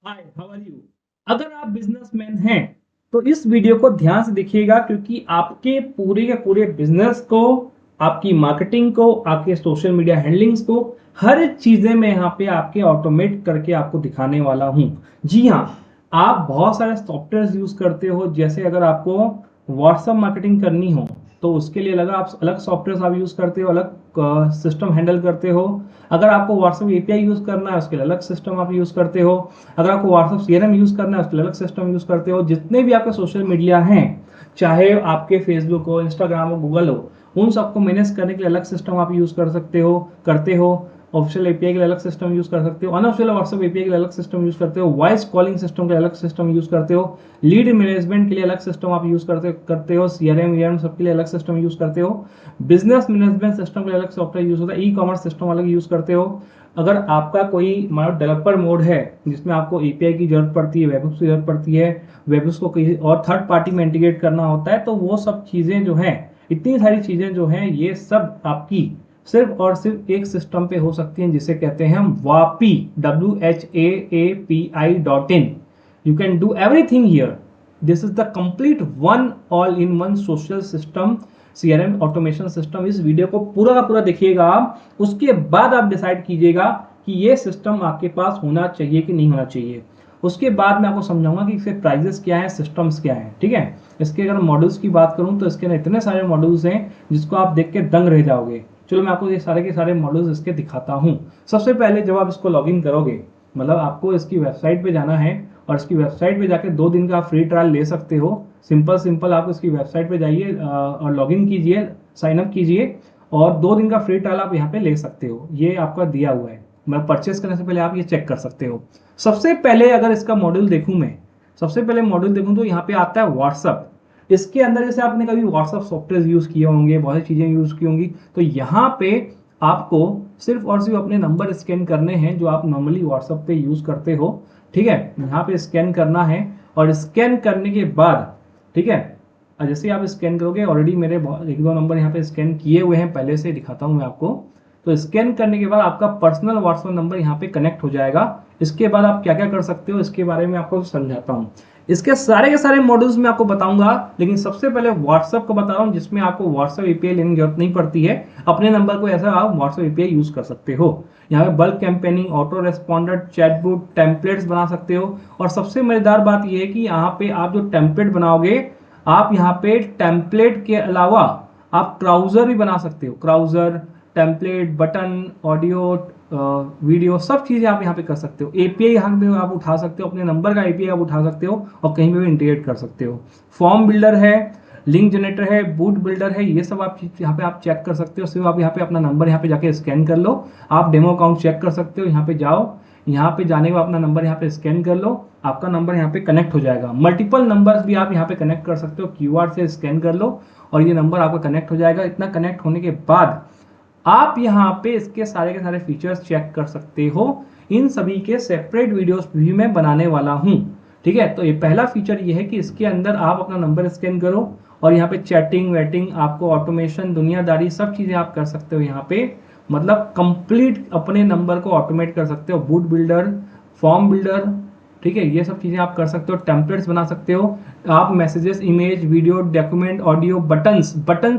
Hi, how are you. अगर आप businessman हैं तो इस वीडियो को ध्यान से देखिएगा, क्योंकि आपके पूरे के पूरे बिजनेस को, आपकी मार्केटिंग को, आपके सोशल मीडिया हैंडलिंग्स को, हर चीजें मैं यहाँ पे आपके ऑटोमेट करके आपको दिखाने वाला हूँ। जी हाँ, आप बहुत सारे सॉफ्टवेयर यूज करते हो, जैसे अगर आपको व्हाट्सएप मार्केटिंग करनी हो तो उसके लिए अलग आप अलग सॉफ्टवेयर आप यूज करते हो, अलग सिस्टम हैंडल करते हो। अगर आपको व्हाट्सएप एपीआई यूज करना है उसके लिए अलग सिस्टम आप यूज करते हो। अगर आपको व्हाट्सएप सीआरएम यूज करना है उसके लिए अलग सिस्टम यूज करते हो। जितने भी आपके सोशल मीडिया हैं, चाहे आपके फेसबुक हो, इंस्टाग्राम हो, गूगल हो, उन सबको मैनेज करने के लिए अलग सिस्टम आप यूज कर सकते हो, करते हो। ऑफिशियल एपीआई के लिए अलग सिस्टम यूज कर सकते हो, अनऑफिशियल व्हाट्सएप एपीआई के लिए अलग सिस्टम यूज करते हो, वॉइस कॉलिंग सिस्टम के लिए अलग सिस्टम यूज करते हो, लीड मैनेजमेंट के लिए अलग सिस्टम आप यूज करते हो, सीआरएम वीआरएम सबके लिए अलग सिस्टम यूज करते हो, बिजनेस मैनेजमेंट सिस्टम के लिए अलग सॉफ्टवेयर यूज होता है, ई कॉमर्स सिस्टम अलग यूज करते हो। अगर आपका कोई मान डेवलपर मोड है जिसमें आपको एपीआई की जरूरत पड़ती है, वेबहूक्स की जरूरत पड़ती है, वेबहूक्स को किसी और थर्ड पार्टी में इंटीग्रेट करना होता है, तो वो सब चीजें जो हैं, इतनी सारी चीजें जो हैं, ये सब आपकी सिर्फ और सिर्फ एक सिस्टम पे हो सकती हैं, जिसे कहते हैं हम Vapi, WHAAPI.in। You can do everything here. This is the complete one all in one social system, CRM automation system. इस वीडियो को पूरा का पूरा देखिएगा आप, उसके बाद आप डिसाइड कीजिएगा कि ये सिस्टम आपके पास होना चाहिए कि नहीं होना चाहिए। उसके बाद मैं आपको समझाऊंगा कि इसके प्राइजेस क्या है, सिस्टम्स क्या है। ठीक है, इसके अगर मॉडल्स की बात करूं तो इसके अंदर इतने सारे मॉडल्स हैं जिसको आप देख के दंग रह जाओगे। चलो मैं आपको ये सारे के सारे मॉडल्स इसके दिखाता हूं। सबसे पहले जब आप इसको लॉगिन करोगे, मतलब आपको इसकी वेबसाइट पे जाना है, और इसकी वेबसाइट पे जाके 2 दिन का आप फ्री ट्रायल ले सकते हो। सिंपल सिंपल आप इसकी वेबसाइट पे जाइए और लॉगिन कीजिए, साइन अप कीजिए, और 2 दिन का फ्री ट्रायल आप यहाँ पे ले सकते हो। ये आपका दिया हुआ है, मैं परचेस करने से पहले आप ये चेक कर सकते हो। सबसे पहले अगर इसका मॉडल देखूं मैं, सबसे पहले मॉडल देखूं तो यहाँ पे आता है व्हाट्सअप। इसके अंदर जैसे आपने कभी व्हाट्सअप सॉफ्टवेयर यूज किए होंगे, बहुत सी चीजें यूज की होंगी, तो यहाँ पे आपको सिर्फ और सिर्फ अपने नंबर स्कैन करने हैं जो आप नॉर्मली व्हाट्सएप पे यूज करते हो। ठीक है, यहाँ पे स्कैन करना है, और स्कैन करने के बाद, ठीक है, जैसे आप स्कैन करोगे, ऑलरेडी मेरे 1-2 नंबर यहाँ पे स्कैन किए हुए हैं, पहले से दिखाता हूँ मैं आपको। तो स्कैन करने के बाद आपका पर्सनल व्हाट्सएप नंबर यहाँ पे कनेक्ट हो जाएगा। इसके बाद आप क्या क्या कर सकते हो इसके बारे में आपको समझाता हूँ। इसके सारे के सारे मॉडल्स मैं आपको बताऊंगा, लेकिन सबसे पहले व्हाट्सएप को बता रहा हूँ, जिसमें आपको व्हाट्सएप एपीआई लेने की जरूरत नहीं पड़ती है। अपने नंबर को ऐसा आप व्हाट्सएप एपीआई यूज कर सकते हो। यहाँ पे bulk campaigning, auto responder, chatbot, templates बना सकते हो। और सबसे मजेदार बात यह है कि यहाँ पे आप जो टेम्पलेट बनाओगे, आप यहाँ पे टेम्पलेट के अलावा आप क्राउजर भी बना सकते हो। क्राउजर, टेम्पलेट, बटन, ऑडियो, वीडियो, सब चीजें आप यहाँ पे कर सकते हो। एपीआई यहाँ पे आप उठा सकते हो, अपने नंबर का एपीआई आप उठा सकते हो और कहीं पे भी इंटीग्रेट कर सकते हो। फॉर्म बिल्डर है, लिंक जनरेटर है, बूट बिल्डर है, ये सब आप यहाँ पे आप चेक कर सकते हो। सिर्फ आप यहाँ पे अपना नंबर यहाँ पे जाके स्कैन कर लो। आप डेमो अकाउंट चेक कर सकते हो, यहाँ पे जाओ, यहाँ पे जाने के बाद अपना नंबर यहाँ पे स्कैन कर लो, आपका नंबर यहाँ पे कनेक्ट हो जाएगा। मल्टीपल नंबर्स भी आप यहाँ पे कनेक्ट कर सकते हो, क्यूआर से स्कैन कर लो और ये नंबर आपका कनेक्ट हो जाएगा। इतना कनेक्ट होने के बाद आप यहाँ पे इसके सारे के सारे फीचर्स चेक कर सकते हो। इन सभी के सेपरेट वीडियोस भी मैं बनाने वाला हूँ। ठीक है, तो ये पहला फीचर ये है कि इसके अंदर आप अपना नंबर स्कैन करो और यहाँ पे चैटिंग वेटिंग, आपको ऑटोमेशन, दुनियादारी, सब चीजें आप कर सकते हो यहाँ पे। मतलब कंप्लीट अपने नंबर को ऑटोमेट कर सकते हो। बूट बिल्डर, फॉर्म बिल्डर, ठीक है, ये सब चीजें आप कर सकते हो। टेम्पलेट्स बना सकते हो आप, messages, image, video, document, audio, buttons,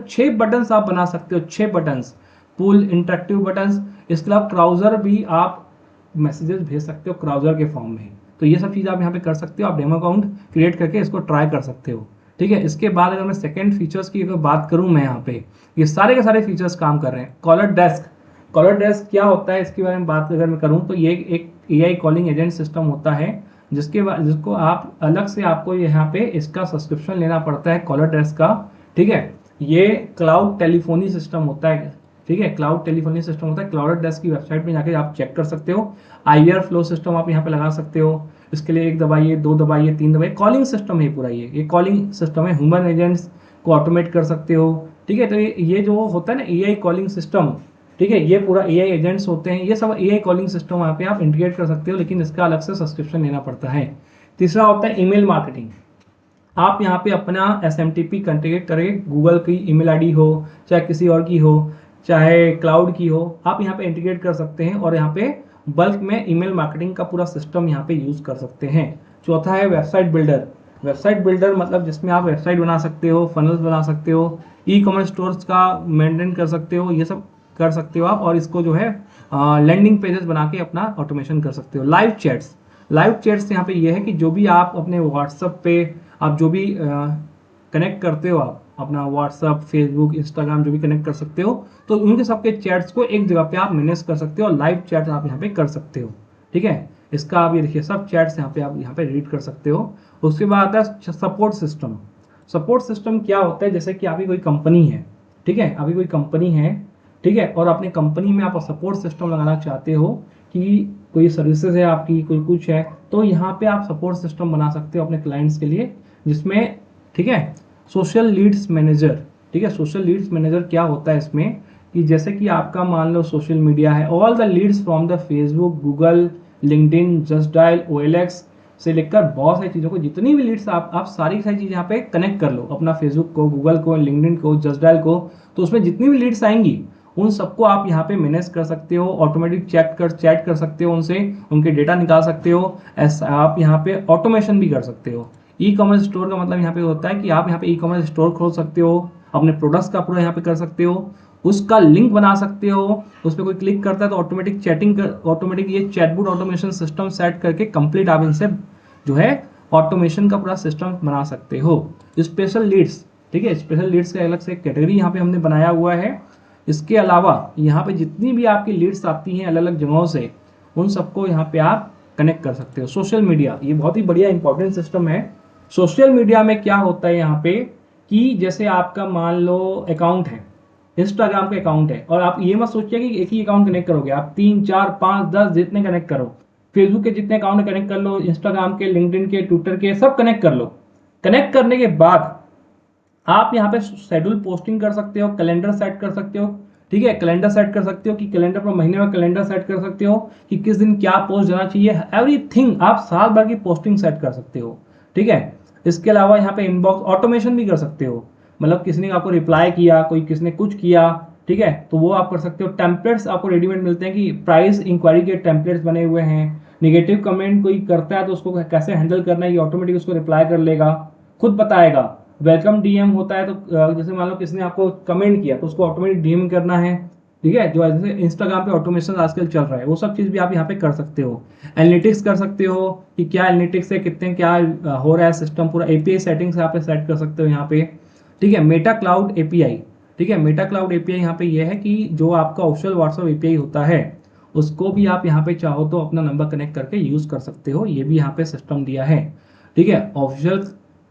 6 buttons आप बना सकते हो, 6 बटन्स, पुल, इंटरेक्टिव बटन्स। इसके अलावा क्राउजर भी आप मैसेजेस भेज सकते हो क्राउजर के फॉर्म में। तो ये सब चीज़ आप यहाँ पे कर सकते हो। आप डेमो अकाउंट क्रिएट करके इसको ट्राई कर सकते हो। ठीक है, इसके बाद अगर मैं सेकंड फीचर्स की अगर बात करूँ, मैं यहाँ पे ये सारे के सारे फीचर्स काम कर रहे हैं। कॉलर डेस्क, कॉलर डेस्क क्या होता है इसके बारे में बात अगर मैं करूँ तो ये एक एआई कॉलिंग एजेंट सिस्टम होता है, जिसको आप अलग से, आपको यहाँ पे इसका सब्सक्रिप्शन लेना पड़ता है कॉलर डेस्क का। ठीक है, ये क्लाउड टेलीफोनी सिस्टम होता है। ठीक है, क्लाउड टेलीफोनी सिस्टम होता है। क्लाउड डेस्क की वेबसाइट पे जाके आप चेक कर सकते हो। आईआर फ्लो सिस्टम आप यहाँ पे लगा सकते हो। इसके लिए 1 दबाइए, 2 दबाइए, 3 दबाइए, कॉलिंग सिस्टम है पूरा। ये कॉलिंग सिस्टम है, ह्यूमन एजेंट्स को ऑटोमेट कर सकते हो। ठीक है, तो ये जो होता है ना एआई कॉलिंग सिस्टम, ठीक है, ये पूरा एआई एजेंट्स होते हैं, ये सब एआई कॉलिंग सिस्टम वहाँ पे आप इंटीग्रेट कर सकते हो, लेकिन इसका अलग से सब्सक्रिप्शन लेना पड़ता है। तीसरा होता है ईमेल मार्केटिंग। आप यहाँ पे अपना SMTP कंट्रीब्यूट करें, गूगल की ईमेल आईडी हो, चाहे किसी और की हो, चाहे क्लाउड की हो, आप यहाँ पे इंटीग्रेट कर सकते हैं और यहाँ पे बल्क में ईमेल मार्केटिंग का पूरा सिस्टम यहाँ पे यूज कर सकते हैं। चौथा है वेबसाइट बिल्डर। वेबसाइट बिल्डर मतलब जिसमें आप वेबसाइट बना सकते हो, फनल्स बना सकते हो, ई कॉमर्स स्टोर्स का मेंटेन कर सकते हो, ये सब कर सकते हो आप, और इसको जो है लैंडिंग पेजेस बना के अपना ऑटोमेशन कर सकते हो। लाइव चैट्स, लाइव चैट्स यहाँ पे ये है कि जो भी आप अपने व्हाट्सएप पे आप जो भी कनेक्ट करते हो, आप अपना व्हाट्सएप, फेसबुक, इंस्टाग्राम जो भी कनेक्ट कर सकते हो, तो उनके सबके चैट्स को एक जगह पे आप मैनेज कर सकते हो और लाइव चैट्स आप यहाँ पे कर सकते हो। ठीक है, इसका आप ये देखिए सब चैट्स यहाँ पे आप यहाँ पे रीड कर सकते हो। उसके बाद आता है सपोर्ट सिस्टम। सपोर्ट सिस्टम क्या होता है, जैसे कि आपकी कोई कंपनी है, ठीक है, अभी कोई कंपनी है, ठीक है, और अपनी कंपनी में आप सपोर्ट सिस्टम लगाना चाहते हो कि कोई सर्विसेज है आपकी, कोई कुछ है, तो यहाँ पे आप सपोर्ट सिस्टम बना सकते हो अपने क्लाइंट्स के लिए, जिसमें, ठीक है, सोशल लीड्स मैनेजर। ठीक है, सोशल लीड्स मैनेजर क्या होता है इसमें कि जैसे कि आपका मान लो सोशल मीडिया है, all the leads from the Facebook, Google, LinkedIn, Just Dial, OLX से लेकर बहुत सारी चीज़ों को, जितनी भी लीड्स आप सारी चीज़ यहाँ पे कनेक्ट कर लो, अपना फेसबुक को, गूगल को, लिंक्डइन को, जस्ट डायल को, तो उसमें जितनी भी लीड्स आएंगी उन सबको आप यहाँ पे मैनेज कर सकते हो, ऑटोमेटिक चैट कर सकते हो उनसे, उनके डेटा निकाल सकते हो, आप यहाँ पे ऑटोमेशन भी कर सकते हो। ई कॉमर्स स्टोर का मतलब यहाँ पे होता है कि आप यहाँ पे ई कॉमर्स स्टोर खोल सकते हो, अपने प्रोडक्ट्स का पूरा यहाँ पे कर सकते हो, उसका लिंक बना सकते हो, उस पर कोई क्लिक करता है तो ऑटोमेटिक चैटिंग कर, ऑटोमेटिक ये चैटबॉट ऑटोमेशन सिस्टम सेट करके कंप्लीट आप इनसे जो है ऑटोमेशन का पूरा सिस्टम बना सकते हो। स्पेशल लीड्स, ठीक है, स्पेशल लीड्स का अलग से कैटेगरी यहाँ पे हमने बनाया हुआ है। इसके अलावा यहाँ पे जितनी भी आपकी लीड्स आती हैं अलग अलग जगहों से, उन सबको यहाँ पे आप कनेक्ट कर सकते हो। सोशल मीडिया, ये बहुत ही बढ़िया इंपॉर्टेंट सिस्टम है। सोशल मीडिया में क्या होता है यहाँ पे कि जैसे आपका मान लो अकाउंट है, इंस्टाग्राम का अकाउंट है, और आप ये मत सोचिए कि एक ही अकाउंट कनेक्ट करोगे, आप 3, 4, 5, 10 जितने कनेक्ट करो, फेसबुक के जितने अकाउंट कनेक्ट कर लो, इंस्टाग्राम के, लिंक्डइन के, ट्विटर के, सब कनेक्ट कर लो। कनेक्ट करने के बाद आप यहाँ पे शेड्यूल पोस्टिंग कर सकते हो, कैलेंडर सेट कर सकते हो। ठीक है, कैलेंडर सेट कर सकते हो कि कैलेंडर पर महीने में कैलेंडर सेट कर सकते हो कि किस दिन क्या पोस्ट जाना चाहिए, एवरीथिंग आप साल भर की पोस्टिंग सेट कर सकते हो। ठीक है, इसके अलावा यहाँ पे इनबॉक्स ऑटोमेशन भी कर सकते हो, मतलब किसी ने आपको रिप्लाई किया, कोई किसी ने कुछ किया, ठीक है, तो वो आप कर सकते हो। टेम्पलेट्स आपको रेडीमेड मिलते हैं कि प्राइस इंक्वायरी के टेम्पलेट्स बने हुए हैं, निगेटिव कमेंट कोई करता है तो उसको कैसे हैंडल करना है, ये ऑटोमेटिक उसको रिप्लाई कर लेगा, खुद बताएगा। वेलकम डीएम होता है तो जैसे मान लो किसी ने आपको कमेंट किया तो उसको ऑटोमेटिक डीएम करना है। ठीक है, जो जैसे इंस्टाग्राम पे ऑटोमेशन आजकल चल रहा है, वो सब चीज़ भी आप यहाँ पे कर सकते हो। एनालिटिक्स कर सकते हो कि क्या एनालिटिक्स से कितने क्या हो रहा है सिस्टम, पूरा एपीआई सेटिंग्स यहाँ पे सेट कर सकते हो यहाँ पे। ठीक है, मेटा क्लाउड एपीआई, ठीक है, मेटा क्लाउड एपीआई यहाँ पे ये है कि जो आपका ऑफिशियल व्हाट्सएप एपीआई होता है उसको भी आप यहाँ पे चाहो तो अपना नंबर कनेक्ट करके यूज कर सकते हो, ये भी यहाँ पे सिस्टम दिया है। ठीक है, ऑफिशियल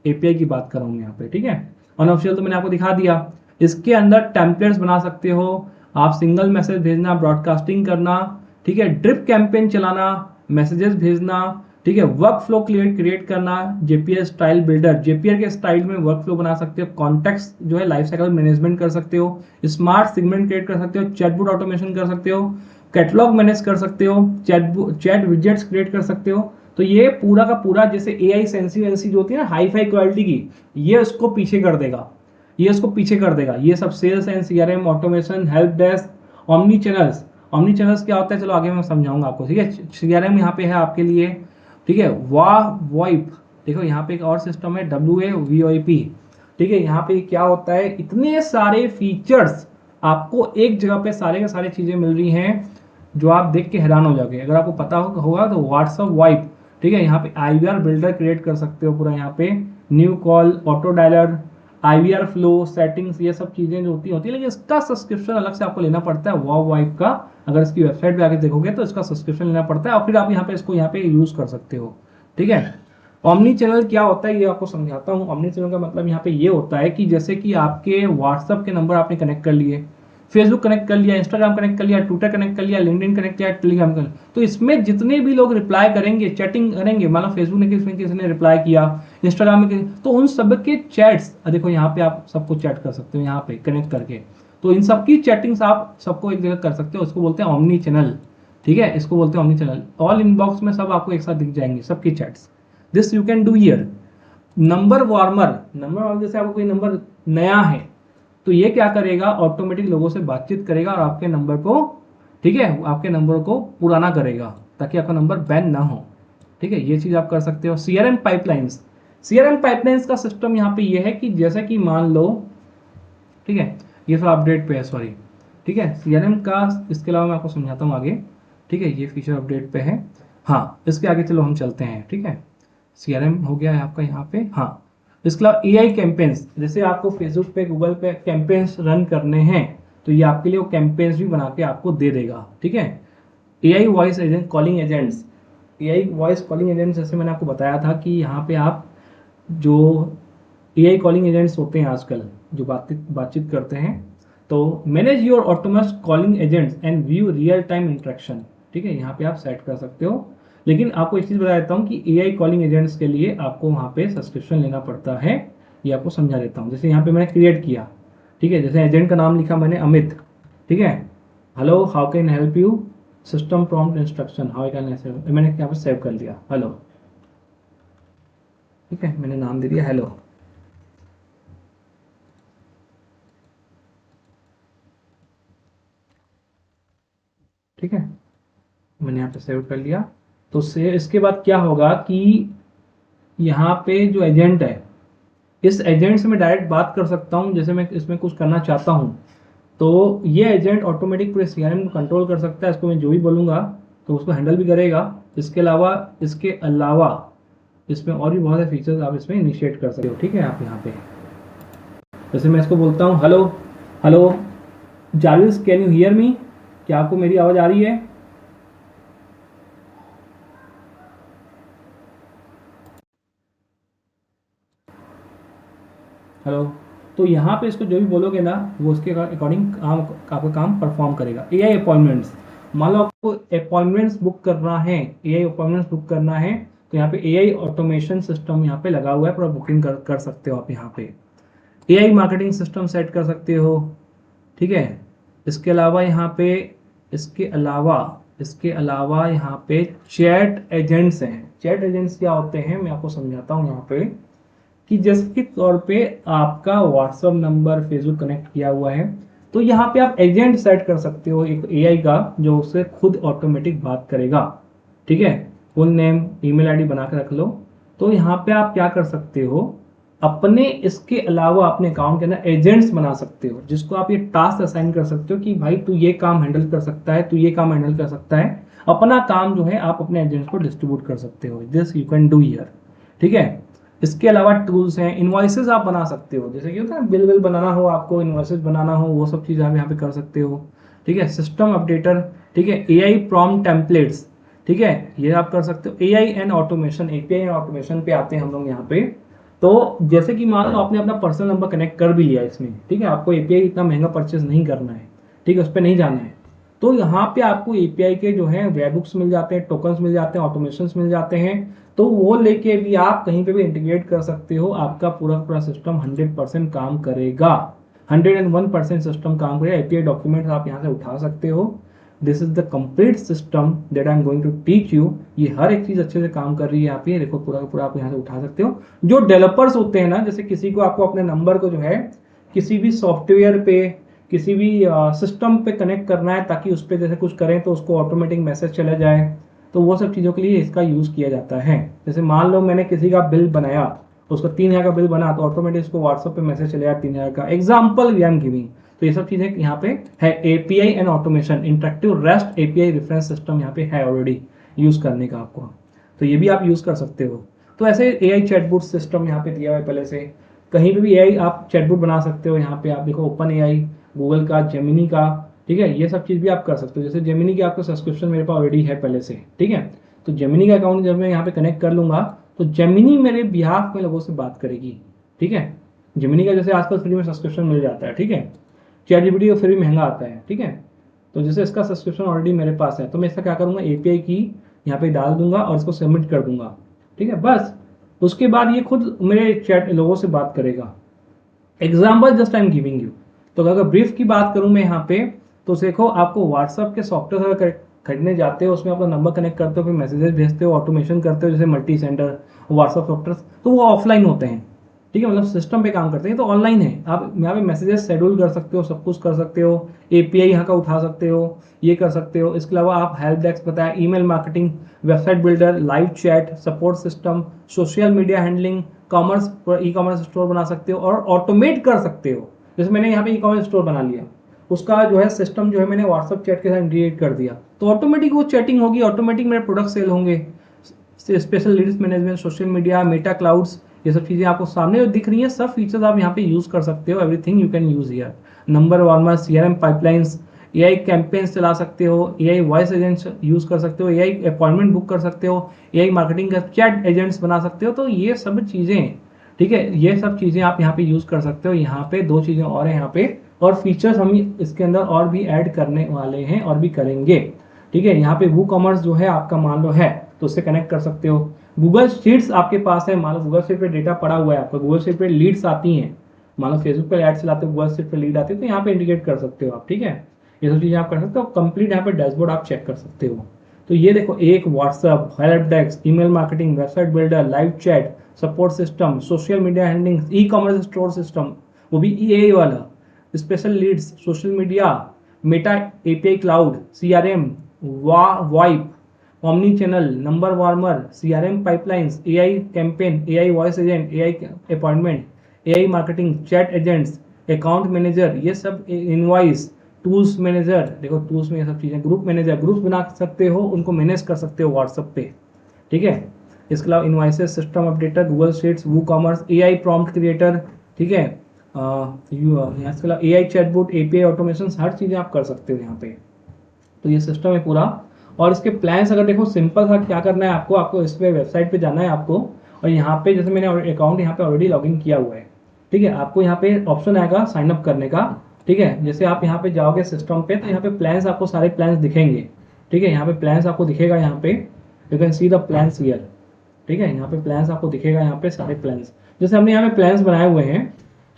एपीआई की बात कर रहा हूँ यहाँ पे। ठीक है, अनऑफिशियल तो मैंने आपको दिखा दिया। इसके अंदर टेम्पलेट्स बना सकते हो आप, सिंगल मैसेज भेजना, ब्रॉडकास्टिंग करना, ठीक है, ड्रिप कैंपेन चलाना, मैसेजेस भेजना, ठीक है, वर्क फ्लो क्रिएट करना, जेपीआर स्टाइल बिल्डर, जेपीआर के स्टाइल में वर्क फ्लो बना सकते हो, कॉन्टेक्स्ट जो है लाइफ साइकिल मैनेजमेंट कर सकते हो, स्मार्ट सेगमेंट क्रिएट कर सकते हो, चैटबॉट ऑटोमेशन कर सकते हो, कैटलॉग मैनेज कर सकते हो, चैट विजेट्स क्रिएट कर सकते हो। तो ये पूरा का पूरा जैसे एआई सेंसी जो होती है ना हाई फाई क्वालिटी की, ये उसको पीछे कर देगा, ये उसको पीछे कर देगा। ये सब sales and CRM automation, help desk, omni channels. Omni channels क्या होता है चलो आगे मैं समझाऊंगा आपको। ठीक है, सीआरएम यहाँ पे है आपके लिए। ठीक है, वाह वॉइप, देखो यहाँ पे एक और सिस्टम है WAVoIP। ठीक है, यहाँ पे क्या होता है, इतने सारे फीचर्स आपको एक जगह पे सारे के सारे चीजें मिल रही हैं जो आप देख के हैरान हो जाओगे। अगर आपको पता होगा तो व्हाट्सएप वाइप, ठीक है, यहाँ पे IVR बिल्डर क्रिएट कर सकते हो पूरा, यहाँ पे new call, auto dialer, IVR flow settings, ये सब चीजें जो होती है, लेकिन इसका सब्सक्रिप्शन अलग से आपको लेना पड़ता है वाव वाइप का। अगर इसकी वेबसाइट पे आके देखोगे तो इसका सब्सक्रिप्शन लेना पड़ता है और फिर आप यहाँ पे इसको यहाँ पे यूज कर सकते हो। ठीक है, ओमनी चैनल क्या होता है ये आपको समझाता हूँ। ओमनी चैनल का मतलब यहाँ पे ये होता है कि जैसे कि आपके व्हाट्सएप के नंबर आपने कनेक्ट कर लिए, फेसबुक कनेक्ट कर लिया, इंस्टाग्राम कनेक्ट कर लिया, ट्विटर कनेक्ट कर लिया, लिंक्डइन कनेक्ट किया, टेलीग्राम कर, तो इसमें जितने भी लोग रिप्लाई करेंगे, चैटिंग करेंगे, मान लो फेसबुक ने किसी ने रिप्लाई किया, इंस्टाग्राम में, तो उन सब के चैट्स देखो यहाँ पे आप सबको चैट कर सकते हो यहाँ पे कनेक्ट करके, तो इन सबकी चैटिंग्स आप सबको एक जगह कर सकते हो, उसको बोलते हैं ओमनी चैनल। ठीक है, इसको बोलते हैं ओमनी चैनल। ऑल इनबॉक्स में सब आपको एक साथ दिख जाएंगे सबकी chats. This you can do here. Number warmer, जैसे आपको कोई नंबर नया है तो ये क्या करेगा, ऑटोमेटिक लोगों से बातचीत करेगा और आपके नंबर को ठीक है, वो आपके नंबर को पुराना करेगा ताकि आपका नंबर बैन ना हो। ठीक है, ये चीज़ आप कर सकते हो। सीआरएम पाइपलाइंस, सीआरएम पाइपलाइंस का सिस्टम यहाँ पे ये है कि जैसे कि मान लो, ठीक है, ये थोड़ा अपडेट पे है, सॉरी। ठीक है, सीआरएम का, इसके अलावा मैं आपको समझाता हूँ आगे। ठीक है, ये फीचर अपडेट पे है। हाँ, इसके आगे चलो हम चलते हैं। ठीक है, सीआरएम हो गया है आपका यहाँ पे। हाँ, इसके अलावा एआई कैंपेन्स, जैसे आपको फेसबुक पे, गूगल पे कैंपेन्स रन करने हैं तो ये आपके लिए वो कैंपेन्स भी बना के आपको दे देगा। ठीक है, AI voice agent calling agents, AI voice calling agents, जैसे मैंने आपको बताया था कि यहाँ पे आप जो एआई कॉलिंग एजेंट्स होते हैं आजकल जो बातचीत करते हैं, तो manage your ऑटोमस calling agents and view real time interaction. ठीक है, यहाँ पे आप सेट कर सकते हो। लेकिन आपको एक चीज़ बता देता हूँ कि एआई कॉलिंग एजेंट्स के लिए आपको वहाँ पे सब्सक्रिप्शन लेना पड़ता है। ये आपको समझा देता हूँ। जैसे यहाँ पे मैंने क्रिएट किया, ठीक है, जैसे एजेंट का नाम लिखा मैंने अमित। ठीक है, hello how can help you, system prompt instruction how can, मैंने यहाँ पे सेव कर दिया हेलो। ठीक है, मैंने नाम दे दिया हेलो। ठीक है, मैंने यहाँ पे सेव कर लिया। तो से इसके बाद क्या होगा कि यहाँ पे जो एजेंट है, इस एजेंट से मैं डायरेक्ट बात कर सकता हूँ। जैसे मैं इसमें कुछ करना चाहता हूँ तो ये एजेंट ऑटोमेटिक पूरे सीआरएम को कंट्रोल कर सकता है। इसको मैं जो भी बोलूँगा तो उसको हैंडल भी करेगा। इसके अलावा इसमें और भी बहुत सारे फीचर्स आप इसमें इनिशिएट कर सकते हो। ठीक है, आप यहाँ पे जैसे मैं इसको बोलता हूँ hello hello Jarvis can you hear me, क्या आपको मेरी आवाज़ आ रही है? हेलो, तो यहाँ पे इसको जो भी बोलोगे ना वो उसके अकॉर्डिंग आपका काम परफॉर्म करेगा। एआई अपॉइंटमेंट्स, मान लो आपको अपॉइंटमेंट्स बुक करना है, एआई अपॉइंटमेंट्स बुक करना है तो यहाँ पे एआई ऑटोमेशन सिस्टम यहाँ पे लगा हुआ है, पूरा बुकिंग कर सकते हो आप यहाँ पे। एआई मार्केटिंग सिस्टम सेट कर सकते हो। ठीक है, इसके अलावा यहाँ पे इसके अलावा यहाँ पे चैट एजेंट्स हैं। चैट एजेंट्स क्या होते हैं मैं आपको समझाता हूँ यहाँ पे, कि जैसे कि तौर पे आपका व्हाट्सअप नंबर फेसबुक कनेक्ट किया हुआ है तो यहाँ पे आप एजेंट सेट कर सकते हो एक एआई का जो उससे खुद ऑटोमेटिक बात करेगा। ठीक है, फुल नेम ईमेल आईडी बना के रख लो। तो यहाँ पे आप क्या कर सकते हो, अपने इसके अलावा अपने अकाउंट के अंदर एजेंट्स बना सकते हो जिसको आप ये टास्क असाइन कर सकते हो कि भाई तू ये काम हैंडल कर सकता है, तू ये काम हैंडल कर सकता है। अपना काम जो है आप अपने एजेंट्स को डिस्ट्रीब्यूट कर सकते हो। This you can do here. ठीक है, इसके अलावा टूल्स हैं, इन्वॉइसेस आप बना सकते हो। जैसे कि होता है बिल बनाना हो, आपको इन्वॉइसेस बनाना हो, वो सब चीज़ आप यहाँ पे कर सकते हो। ठीक है, सिस्टम अपडेटर, ठीक है, एआई प्रॉम्प्ट टेम्पलेट्स, ठीक है, ये आप कर सकते हो। AI and automation, API and automation पे आते हैं हम लोग यहाँ पे। तो जैसे कि मान लो आपने अपना पर्सनल नंबर कनेक्ट कर भी लिया इसमें, ठीक है, आपको एपीआई इतना महंगा परचेज नहीं करना है, ठीक है, उस पर नहीं जाना है। तो यहाँ पे आपको एपीआई के जो है वेबबुक्स मिल जाते हैं, टोकन्स मिल जाते हैं, ऑटोमेशंस मिल जाते हैं। तो वो लेके भी आप कहीं पे भी इंटीग्रेट कर सकते हो। आपका पूरा पूरा सिस्टम 100% काम करेगा, 101% सिस्टम काम करेगा। एपीआई डॉक्यूमेंट्स आप यहाँ से उठा सकते हो। This is the complete system that I am going to teach you. ये हर एक चीज अच्छे से काम कर रही है। आप ये देखो पूरा पूरा आप यहाँ से उठा सकते हो। जो डेवलपर्स होते हैं ना, जैसे किसी को आपको अपने नंबर को जो है किसी भी सॉफ्टवेयर पे, किसी भी सिस्टम पे कनेक्ट करना है ताकि उस पर जैसे कुछ करें तो उसको ऑटोमेटिक मैसेज चला जाए, तो वो सब चीज़ों के लिए इसका यूज़ किया जाता है। जैसे मान लो मैंने किसी का बिल बनाया, उसका 3000 का बिल बना तो ऑटोमेटिक उसको व्हाट्सएप पे मैसेज चलेगा 3000 का। Example V am giving. तो ये सब चीज़ें यहाँ पे है। API and automation, interactive rest API reference system यहाँ पे है ऑलरेडी यूज़ करने का आपको, तो ये भी आप यूज़ कर सकते हो। तो ऐसे एआई चैटबॉट सिस्टम यहाँ पे दिया हुआ है पहले से। कहीं पे भी एआई आप चैटबॉट बना सकते हो। यहाँ पे आप देखो ओपन एआई, गूगल का, जेमिनी का, ठीक है, ये सब चीज़ भी आप कर सकते हो। जैसे जेमिनी की आपका सब्सक्रिप्शन मेरे पास ऑलरेडी है पहले से, ठीक है। तो जेमिनी का अकाउंट जब मैं यहाँ पे कनेक्ट कर लूंगा तो जेमिनी मेरे बिहाफ में लोगों से बात करेगी। ठीक है, जेमिनी का जैसे आजकल फ्री में सब्सक्रिप्शन मिल जाता है, ठीक है। चैटजीपीटी का फ्री महंगा आता है, ठीक है। तो जैसे इसका सब्सक्रिप्शन ऑलरेडी मेरे पास है तो मैं इसका क्या करूँगा, एपीआई की यहाँ पे डाल दूंगा और इसको सबमिट कर दूंगा, ठीक है। बस उसके बाद ये खुद मेरे चैट लोगों से बात करेगा। Example just I am giving you. तो अगर ब्रीफ की बात करूं मैं यहाँ पे, तो देखो आपको व्हाट्सअप के सॉफ्टवेयर अगर खरीदने जाते हो, उसमें अपना नंबर कनेक्ट करते हो, फिर मैसेजेस भेजते हो, ऑटोमेशन करते हो, जैसे मल्टी सेंडर व्हाट्सअप सॉफ्टवेयर, तो वो ऑफलाइन होते हैं। ठीक है, मतलब सिस्टम पे काम करते हैं, तो ऑनलाइन है। आप यहाँ पे मैसेजेस शेड्यूल कर सकते हो, सब कुछ कर सकते हो, एपीआई यहाँ का उठा सकते हो, ये कर सकते हो। इसके अलावा आप हेल्प डेस्क बताया, email marketing, website builder, live chat, support system, social media handling, commerce, ई कॉमर्स स्टोर बना सकते हो और ऑटोमेट कर सकते हो। जैसे मैंने यहाँ पे ई कॉमर्स स्टोर बना लिया, उसका जो है सिस्टम जो है मैंने व्हाट्सअप चैट के साथ इंटीग्रेट कर दिया, तो ऑटोमेटिक वो चैटिंग होगी, ऑटोमेटिक मेरे प्रोडक्ट सेल होंगे। Special leads management, social media, Meta clouds, ये सब चीज़ें आपको सामने जो दिख रही हैं, सब फीचर्स आप यहाँ पे यूज़ कर सकते हो। Everything you can use here. Number warmer, CRM pipelines, AI campaigns चला सकते हो, एआई वॉइस एजेंट्स यूज़ कर सकते हो, एआई अपॉइंटमेंट बुक कर सकते हो, एआई मार्केटिंग का चैट एजेंट्स बना सकते हो। तो ये सब चीज़ें, ठीक है, ये सब चीज़ें आप यहाँ पे यूज़ कर सकते हो। यहाँ पे दो चीज़ें और हैं यहाँ पे, और फीचर्स हम इसके अंदर और भी ऐड करने वाले हैं और भी करेंगे। ठीक है, यहाँ पे वो कॉमर्स जो है आपका मान लो है, तो उससे कनेक्ट कर सकते हो। गूगल शीट्स आपके पास है, मान लो गूगल शीट पे डेटा पड़ा हुआ है आपका, गूगल शीट पे लीड्स आती हैं, मान लो फेसबुक पे ऐड चलाते हो, गूगल शीट पे लीड आती है, तो यहाँ पे इंडिकेट कर सकते हो आप। ठीक है, ये सब चीज़ें आप कर सकते हो। कंप्लीट यहाँ पे डैशबोर्ड आप चेक कर सकते हो। तो ये देखो, एक WhatsApp, help desk, email marketing, website builder, live chat, support system, social media handling, e commerce store system, वो भी ईए वाला, special leads, social media, Meta API cloud, CRM, वाइप, omni channel, number warmer, CRM pipelines, AI campaign, AI voice agent, AI appointment, AI marketing, chat agents, account manager, ये सब invoice, tools manager, देखो tools में ये सब चीज़ें, group manager, groups बना सकते हो, उनको मैनेज कर सकते हो व्हाट्सएप पे। ठीक है, इसके अलावा invoices, system updater, Google Sheets, WooCommerce, AI prompt creator, ठीक है, इसके अलावा AI चैटबॉट, API ऑटोमेशन, हर चीज़ें आप कर सकते हो यहाँ पे। तो ये सिस्टम है पूरा। और इसके प्लान्स अगर देखो, सिंपल सा क्या करना है आपको, आपको इस पे वेबसाइट पे जाना है आपको, और यहाँ पे जैसे मैंने अकाउंट यहाँ पे ऑलरेडी लॉगिन किया हुआ है, ठीक है, आपको यहाँ पे ऑप्शन आएगा साइन अप करने का। ठीक है, जैसे आप यहाँ पे जाओगे सिस्टम पे, तो यहाँ पे प्लान्स, आपको सारे प्लान्स दिखेंगे। ठीक है, यहाँ पे प्लान्स आपको दिखेगा, यहाँ पे you can see the plans here. ठीक है, यहाँ पे प्लान्स आपको दिखेगा, यहाँ पे सारे प्लान्स, जैसे हमने यहाँ पे प्लान्स बनाए हुए हैं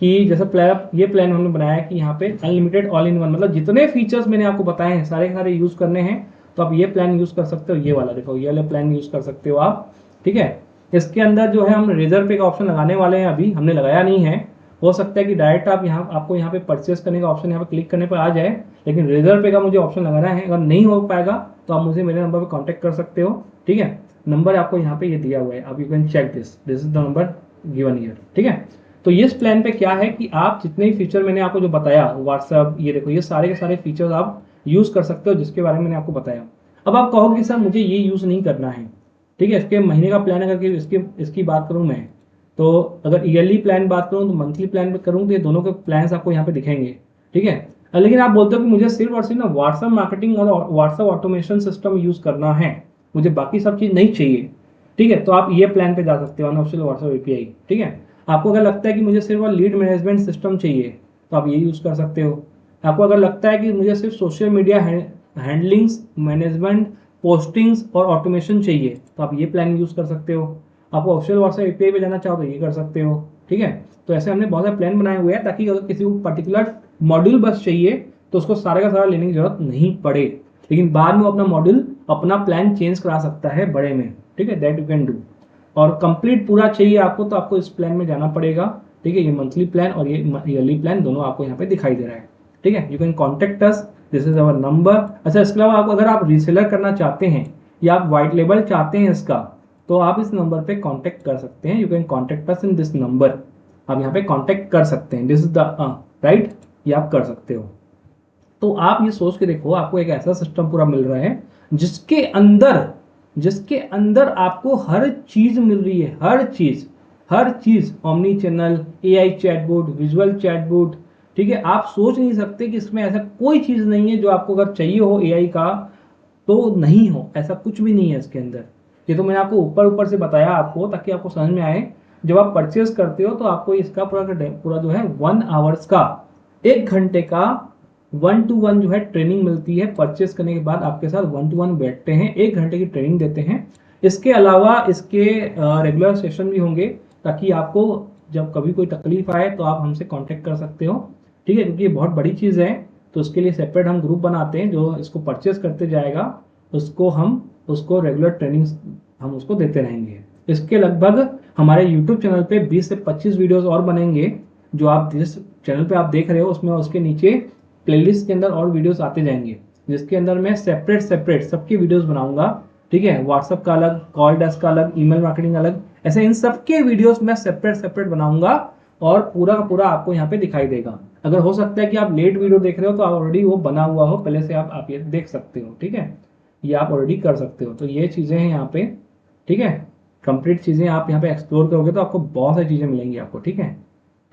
कि जैसे प्लान, ये प्लान हमने बनाया है कि यहाँ पे अनलिमिटेड ऑल इन वन, मतलब जितने फीचर्स मैंने आपको बताए हैं सारे के सारे यूज़ करने हैं, तो आप ये प्लान यूज़ कर सकते हो। ये वाला देखो, ये वाला प्लान यूज़ कर सकते हो आप। ठीक है, इसके अंदर जो है हम रेजर पे का ऑप्शन लगाने वाले हैं, अभी हमने लगाया नहीं है। हो सकता है कि डायरेक्ट आप यहाँ, आपको यहाँ पे परचेस करने का ऑप्शन यहाँ पे क्लिक करने पर आ जाए, लेकिन रेजर पे का मुझे ऑप्शन लगाना है। अगर नहीं हो पाएगा तो आप मुझे मेरे नंबर पर कॉन्टैक्ट कर सकते हो। ठीक है, नंबर आपको यहाँ पे ये दिया हुआ है, आप you can check this is the number given here. ठीक है, तो ये इस प्लान पे क्या है कि आप जितने फीचर मैंने आपको जो बताया, व्हाट्सअप, ये देखो, ये सारे के सारे फीचर्स आप यूज़ कर सकते हो, जिसके बारे में मैंने आपको बताया। अब आप कहोगे कि सर मुझे ये यूज़ नहीं करना है। ठीक है, इसके महीने का प्लान अगर इसकी बात करूँ मैं, तो अगर ईयरली प्लान बात करूँ, तो मंथली प्लान पे करूँ, तो ये दोनों के प्लान्स आपको यहाँ पे दिखेंगे। ठीक है, लेकिन आप बोलते हो कि मुझे सिर्फ और सिर्फ ना व्हाट्सअप मार्केटिंग और व्हाट्सअप ऑटोमेशन सिस्टम यूज़ करना है, मुझे बाकी सब चीज़ नहीं चाहिए। ठीक है, तो आप ये प्लान पे जा सकते हो, अनऑफिशियल व्हाट्सअप एपीआई। ठीक है, आपको अगर लगता है कि मुझे सिर्फ लीड मैनेजमेंट सिस्टम चाहिए, तो आप ये यूज़ कर सकते हो। आपको अगर लगता है कि मुझे सिर्फ social media handlings, management, postings और ऑटोमेशन चाहिए, तो आप ये प्लान यूज़ कर सकते हो। आपको ऑफिशियल व्हाट्सएप एपीआई पे जाना चाहो तो ये कर सकते हो। ठीक है, तो ऐसे हमने बहुत सारे प्लान बनाए हुए हैं, ताकि अगर किसी को पर्टिकुलर मॉड्यूल बस चाहिए, तो उसको सारे का सारा लेने की जरूरत नहीं पड़े, लेकिन बाद में अपना मॉड्यूल, अपना प्लान चेंज करा सकता है बड़े में। ठीक है, दैट यू कैन डू। और कंप्लीट पूरा चाहिए आपको, तो आपको इस प्लान में जाना पड़ेगा। ठीक है, ये मंथली प्लान और ये ईयरली प्लान दोनों आपको यहाँ पे दिखाई दे रहा है। ठीक है, you can contact us, this is our number. अच्छा, इसके अलावा आप अगर आप रीसेलर करना चाहते हैं या आप व्हाइट लेबल चाहते हैं इसका, तो आप इस नंबर पे कांटेक्ट कर सकते हैं। You can contact us in this number, आप यहाँ पे कांटेक्ट कर सकते हैं। दिस इज द राइट, ये आप कर सकते हो। तो आप ये सोच के देखो, आपको एक ऐसा सिस्टम पूरा मिल रहा है जिसके अंदर आपको हर चीज मिल रही है, हर चीज, omni channel, AI chatbot, visual chatbot. ठीक है, आप सोच नहीं सकते कि इसमें ऐसा कोई चीज नहीं है जो आपको अगर चाहिए हो एआई का तो नहीं हो, ऐसा कुछ भी नहीं है इसके अंदर। ये तो मैंने आपको ऊपर ऊपर से बताया आपको, ताकि आपको समझ में आए। जब आप परचेज करते हो तो आपको इसका पूरा जो है 1 आवर्स का, 1 घंटे का 1-to-1 जो है ट्रेनिंग मिलती है। परचेस करने के बाद आपके साथ 1-to-1 बैठते हैं, 1 घंटे की ट्रेनिंग देते हैं। इसके अलावा इसके रेगुलर सेशन भी होंगे, ताकि आपको जब कभी कोई तकलीफ आए तो आप हमसे कांटेक्ट कर सकते हो। ठीक है, क्योंकि ये बहुत बड़ी चीज़ है, तो उसके लिए सेपरेट हम ग्रुप बनाते हैं। जो इसको परचेस करते जाएगा उसको रेगुलर ट्रेनिंग हम उसको देते रहेंगे। इसके लगभग हमारे यूट्यूब चैनल पे 20 से 25 वीडियोस और बनेंगे, जो आप जिस चैनल पे आप देख रहे हो उसमें उसके नीचे प्लेलिस्ट के अंदर और वीडियोस आते जाएंगे, जिसके अंदर मैं सेपरेट सबकी वीडियोस बनाऊंगा। ठीक है, व्हाट्सअप का अलग, कॉल डेस्क का अलग, ईमेल मार्केटिंग अलग, ऐसे इन सबके वीडियोस मैं सेपरेट बनाऊंगा और पूरा का पूरा आपको यहाँ पे दिखाई देगा। अगर हो सकता है कि आप लेट वीडियो देख रहे हो तो ऑलरेडी वो बना हुआ हो पहले से, आप ये देख सकते हो। ठीक है, ये आप ऑलरेडी कर सकते हो। तो ये चीज़ें हैं यहाँ पे। ठीक है, कंप्लीट चीज़ें आप यहाँ पे एक्सप्लोर करोगे तो आपको बहुत सारी चीज़ें मिलेंगी आपको। ठीक है,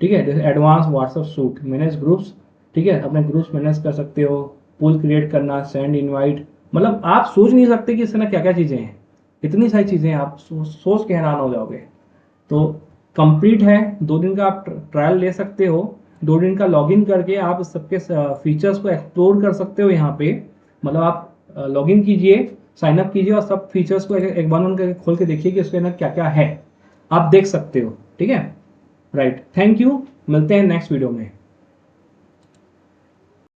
ठीक है, जैसे advance WhatsApp suit, manage groups. ठीक है, अपने ग्रुप्स मैनेज कर सकते हो, पुल क्रिएट करना, सेंड इनवाइट, मतलब आप सोच नहीं सकते कि इसमें क्या क्या चीज़ें हैं, इतनी सारी चीज़ें हैं, आप सोच के हैरान हो जाओगे। तो कंप्लीट है, 2 दिन का आप ट्रायल ले सकते हो, 2 दिन का लॉगिन करके आप इस सबके फीचर्स को एक्सप्लोर कर सकते हो यहाँ पे। मतलब आप लॉगिन कीजिए, साइन अप कीजिए और सब फीचर्स को एक बार करके खोल के देखिए कि उसके अंदर क्या क्या है, आप देख सकते हो। ठीक है, राइट, थैंक यू, मिलते हैं नेक्स्ट वीडियो में।